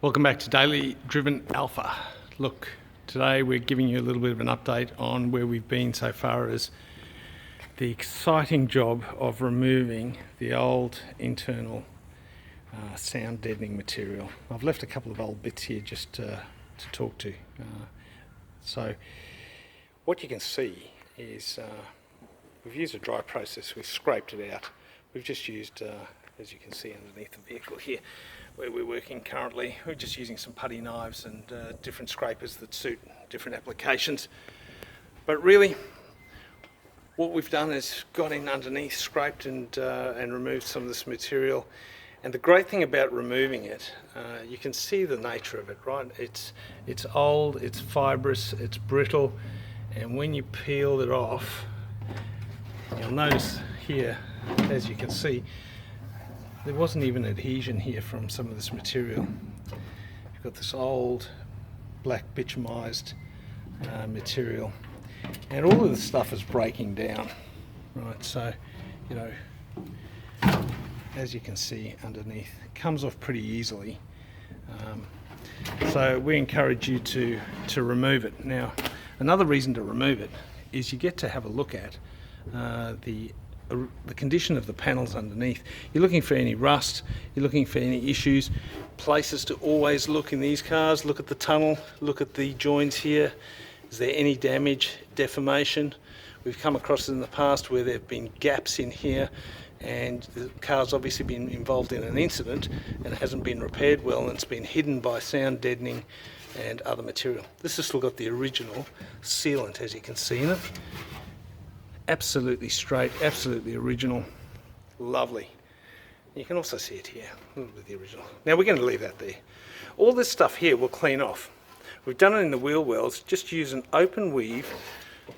Welcome back to Daily Driven Alpha. Look, today we're giving you a little bit of an update on where we've been so far as the exciting job of removing the old internal sound deadening material. I've left a couple of old bits here just to talk to. So what you can see is we've used a dry process. We've scraped it out. We've just used, as you can see underneath the vehicle here, where we're working currently, we're just using some putty knives and different scrapers that suit different applications. But really, what we've done is got in underneath, scraped and removed some of this material. And the great thing about removing it, you can see the nature of it, right? It's old, it's fibrous, it's brittle, and when you peel it off, you'll notice here, as you can see, there wasn't even adhesion here from some of this material. You've got this old black bituminized material, and all of this stuff is breaking down, right? So, you know, as you can see underneath, it comes off pretty easily. So we encourage you to remove it. Now, another reason to remove it is you get to have a look at the condition of the panels underneath. You're looking for any rust, you're looking for any issues, places to always look in these cars. Look at the tunnel, look at the joins here. Is there any damage, deformation? We've come across it in the past where there have been gaps in here and the car's obviously been involved in an incident and it hasn't been repaired well, and it's been hidden by sound deadening and other material. This has still got the original sealant, as you can see in it. Absolutely straight, absolutely original, lovely. You can also see it here, a little bit of the original. Now we're going to leave that there. All this stuff here we'll clean off. We've done it in the wheel wells. Just use an open weave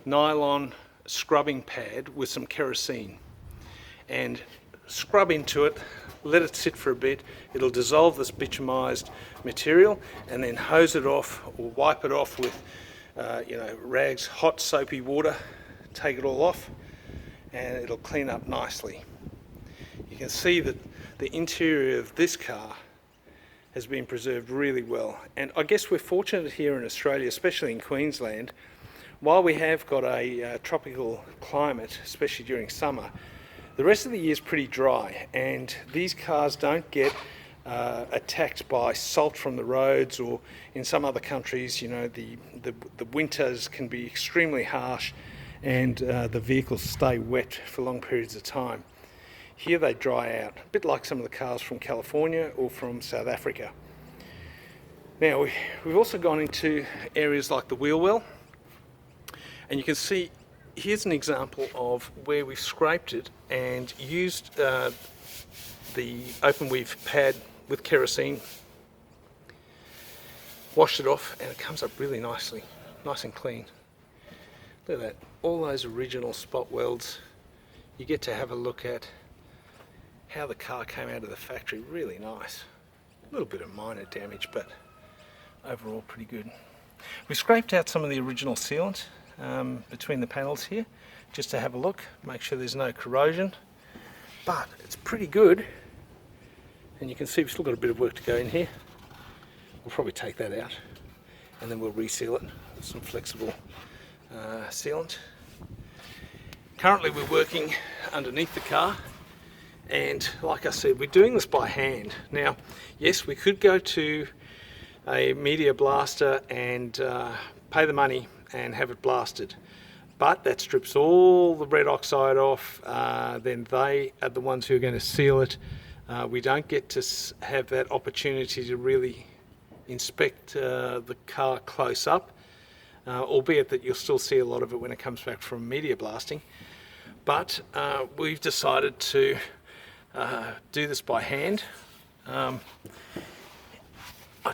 nylon scrubbing pad with some kerosene and scrub into it, let it sit for a bit. It'll dissolve this bitumized material, and then hose it off or wipe it off with rags, hot soapy water. Take it all off and it'll clean up nicely. You can see that the interior of this car has been preserved really well, and I guess we're fortunate here in Australia, especially in Queensland. While we have got a tropical climate, especially during summer, the rest of the year is pretty dry, and these cars don't get attacked by salt from the roads, or in some other countries, you know, the winters can be extremely harsh and the vehicles stay wet for long periods of time. Here they dry out, a bit like some of the cars from California or from South Africa. Now we've also gone into areas like the wheel well, and you can see here's an example of where we've scraped it and used the open weave pad with kerosene, washed it off, and it comes up really nicely, nice and clean. Look at that, all those original spot welds. You get to have a look at how the car came out of the factory, really nice. A little bit of minor damage, but overall pretty good. We scraped out some of the original sealant between the panels here, just to have a look, make sure there's no corrosion, but it's pretty good. And you can see we've still got a bit of work to go in here. We'll probably take that out and then we'll reseal it with some flexible sealant. Currently we're working underneath the car, and like I said, we're doing this by hand. Now, yes, we could go to a media blaster and pay the money and have it blasted, but that strips all the red oxide off. Then they are the ones who are going to seal it. We don't get to have that opportunity to really inspect the car close up. Albeit that you'll still see a lot of it when it comes back from media blasting. But we've decided to do this by hand. I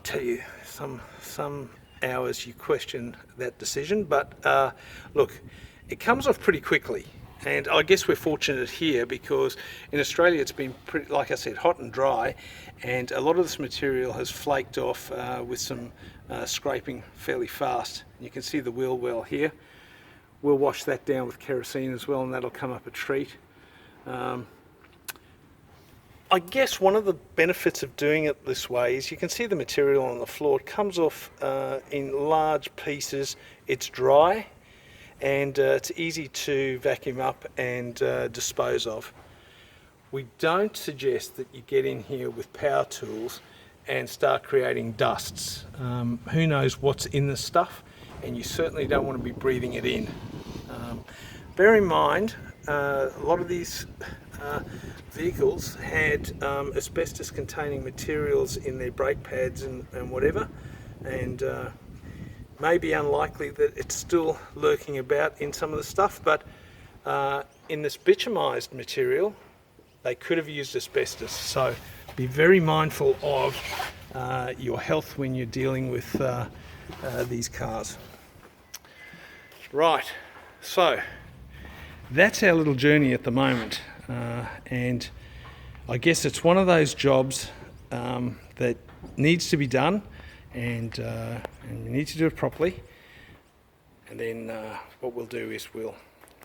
tell you, some hours you question that decision, but look, it comes off pretty quickly. And I guess we're fortunate here because in Australia it's been pretty, like I said, hot and dry, and a lot of this material has flaked off with some scraping fairly fast. You can see the wheel well here. We'll wash that down with kerosene as well, and that'll come up a treat. I guess one of the benefits of doing it this way is you can see the material on the floor. It comes off in large pieces. It's dry, and it's easy to vacuum up and dispose of. We don't suggest that you get in here with power tools and start creating dusts. Who knows what's in the stuff, and you certainly don't want to be breathing it in. Bear in mind, a lot of these vehicles had asbestos containing materials in their brake pads and whatever, and may be unlikely that it's still lurking about in some of the stuff, but in this bitumized material they could have used asbestos, so be very mindful of your health when you're dealing with these cars. Right, so that's our little journey at the moment, and I guess it's one of those jobs that needs to be done, and you need to do it properly. And then what we'll do is we'll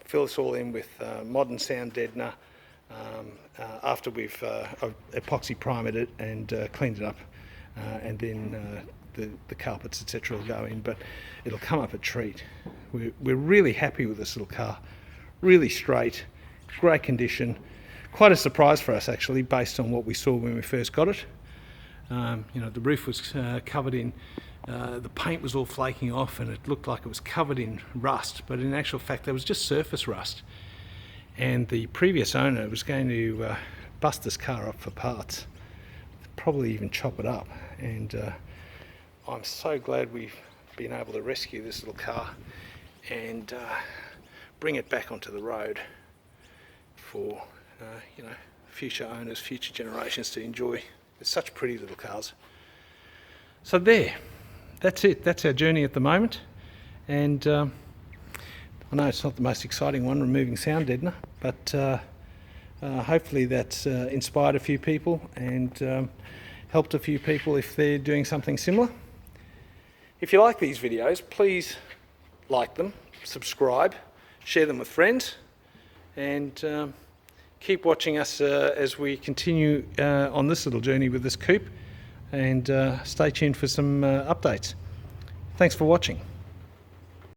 fill this all in with modern sound deadener after we've epoxy primed it and cleaned it up, and then the carpets etc. will go in, but it'll come up a treat. We're really happy with this little car. Really straight, great condition. Quite a surprise for us actually, based on what we saw when we first got it. You know, the roof was covered in, the paint was all flaking off, and it looked like it was covered in rust, but in actual fact there was just surface rust. And the previous owner was going to bust this car up for parts, probably even chop it up. And I'm so glad we've been able to rescue this little car and bring it back onto the road for you know, future owners, future generations to enjoy. They're such pretty little cars. So that's it. That's our journey at the moment, and I know it's not the most exciting one, removing sound deadener, but hopefully that's inspired a few people and helped a few people if they're doing something similar. If you like these videos, please like them, subscribe, share them with friends, and keep watching us as we continue on this little journey with this coupe, and stay tuned for some updates. Thanks for watching.